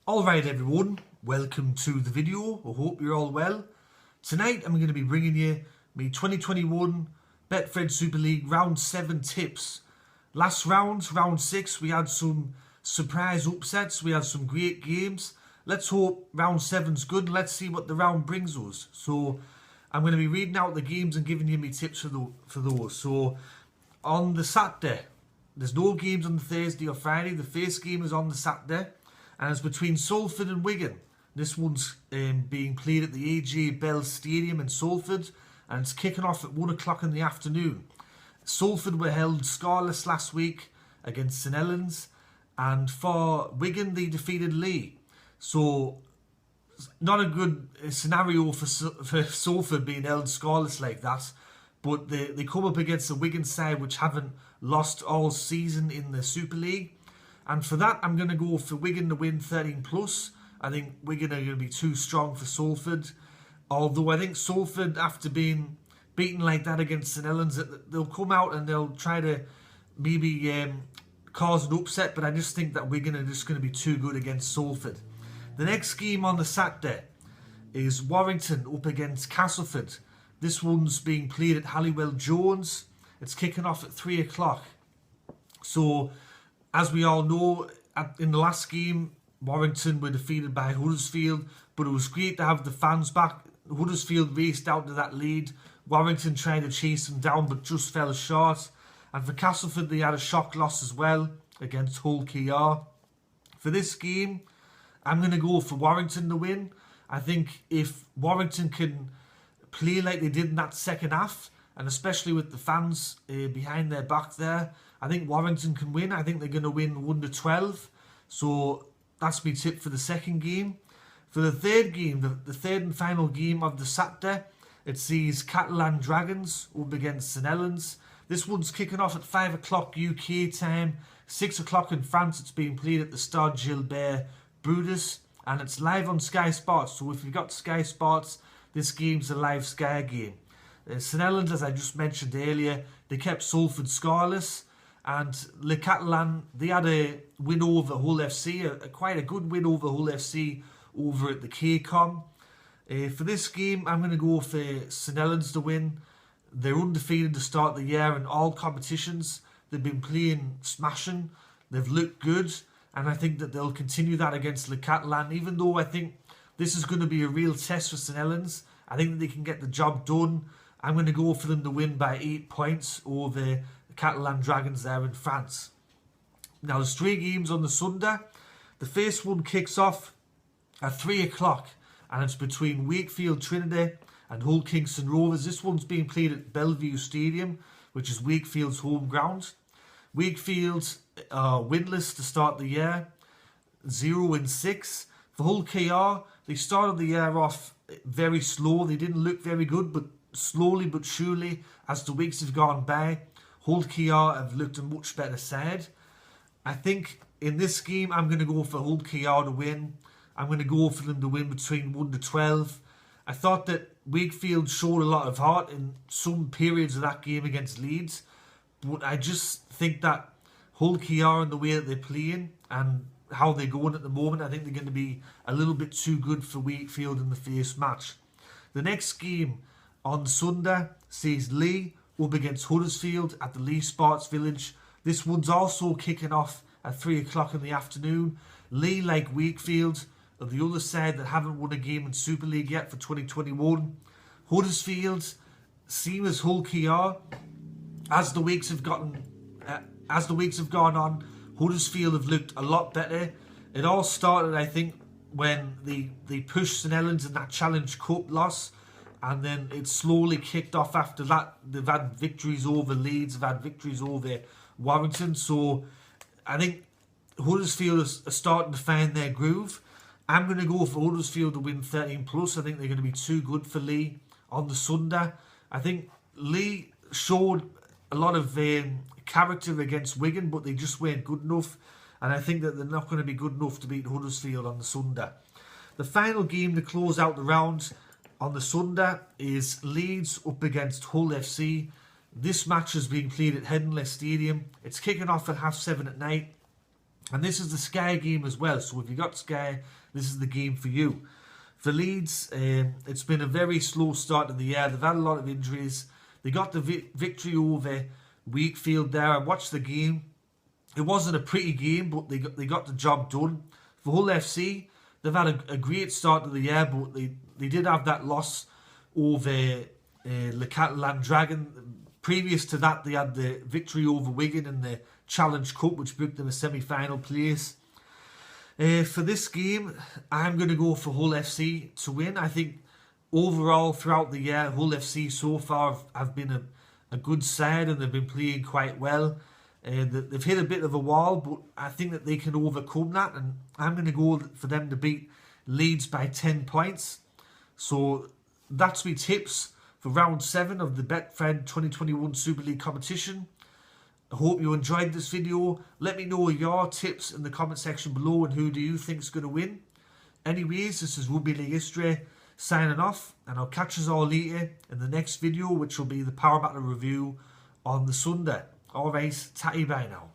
Alright everyone, welcome to the video. I hope you're all well. Tonight I'm going to be bringing you my 2021 Betfred Super League Round 7 tips. Last round, Round 6, we had some surprise upsets, we had some great games. Let's hope Round 7's good and let's see what the round brings us. So I'm going to be reading out the games and giving you my tips for those. So on the Saturday, there's no games on the Thursday or Friday. The first game is on the Saturday. And it's between Salford and Wigan. This one's being played at the AJ Bell Stadium in Salford, and it's kicking off at 1 o'clock in the afternoon. Salford were held scoreless last week against St Helens, and for Wigan they defeated Leigh. So not a good scenario for Salford being held scoreless like that, but they come up against the Wigan side which haven't lost all season in the Super League. And for that, I'm going to go for Wigan to win 13+. I think Wigan are going to be too strong for Salford. Although I think Salford, after being beaten like that against St Helens, they'll come out and they'll try to maybe cause an upset. But I just think that Wigan are just going to be too good against Salford. The next game on the Saturday is Warrington up against Castleford. This one's being played at Halliwell Jones. It's kicking off at 3 o'clock. So, as we all know, in the last game, Warrington were defeated by Huddersfield, but it was great to have the fans back. Huddersfield raced out to that lead. Warrington tried to chase them down, but just fell short. And for Castleford, they had a shock loss as well against Hull KR. For this game, I'm going to go for Warrington to win. I think if Warrington can play like they did in that second half, and especially with the fans behind their back there, I think Warrington can win. I think they're going to win 1-12. So that's my tip for the second game. For the third game, the third and final game of the Saturday, it sees Catalan Dragons up against St Helens. This one's kicking off at 5 o'clock UK time, 6 o'clock in France. It's being played at the Stade Gilbert Brutus, and it's live on Sky Sports. So if you've got Sky Sports, this game's a live Sky game. St Helens, as I just mentioned earlier, they kept Salford scoreless. And Le Catalan, they had a win over Hull FC, quite a good win over Hull FC over at the KCOM. For this game, I'm going to go for St Helens to win. They're undefeated to start the year in all competitions. They've been playing smashing. They've looked good. And I think that they'll continue that against Le Catalan. Even though I think this is going to be a real test for St Helens, I think that they can get the job done. I'm going to go for them to win by 8 points over the Catalan Dragons there in France. Now there's 3 games on the Sunday. The first one kicks off at 3 o'clock and it's between Wakefield Trinity and Hull Kingston Rovers. This one's being played at Bellevue Stadium, which is Wakefield's home ground. Wakefield are winless to start the year, 0-6. For Hull KR, they started the year off very slow. They didn't look very good, but slowly but surely, as the weeks have gone by, Hull KR have looked a much better side. I think in this game, I'm going to go for Hull KR to win. I'm going to go for them to win between 1-12. I thought that Wakefield showed a lot of heart in some periods of that game against Leeds. But I just think that Hull KR and the way that they're playing and how they're going at the moment, I think they're going to be a little bit too good for Wakefield in the first match. The next game on Sunday sees Leigh up against Huddersfield at the Leigh Sports Village. This one's also kicking off at 3 o'clock in the afternoon. Leigh, like Wakefield, are the other side that haven't won a game in Super League yet for 2021. Huddersfield, same as Hull KR, as the weeks have gone on, Huddersfield have looked a lot better. It all started, I think, when they pushed St Helens in that Challenge Cup loss. And then it slowly kicked off after that. They've had victories over Leeds, they've had victories over Warrington. So I think Huddersfield are starting to find their groove. I'm going to go for Huddersfield to win 13+. I think they're going to be too good for Leigh on the Sunday. I think Leigh showed a lot of character against Wigan, but they just weren't good enough. And I think that they're not going to be good enough to beat Huddersfield on the Sunday. The final game to close out the round on the Sunday is Leeds up against Hull FC. This match is being played at Headingley Stadium. It's kicking off at 7:30 at night. And this is the Sky game as well. So if you got Sky, this is the game for you. For Leeds, it's been a very slow start to the year. They've had a lot of injuries. They got the victory over Wakefield there. I watched the game. It wasn't a pretty game, but they got the job done. For Hull FC, they've had a great start to the year, but they did have that loss over Le Catalan Dragon. Previous to that, they had the victory over Wigan in the Challenge Cup, which booked them a semi-final place. For this game, I'm going to go for Hull FC to win. I think overall throughout the year, Hull FC so far have been a good side, and they've been playing quite well. They've hit a bit of a wall, but I think that they can overcome that, and I'm going to go for them to beat Leeds by 10 points. So that's my tips for round 7 of the Betfred 2021 Super League competition. I hope you enjoyed this video. Let me know your tips in the comment section below, and who do you think is going to win. Anyways, this is Rugby League History signing off, and I'll catch us all later in the next video, which will be the Power Battle review on the Sunday. Alright, tatty bye now.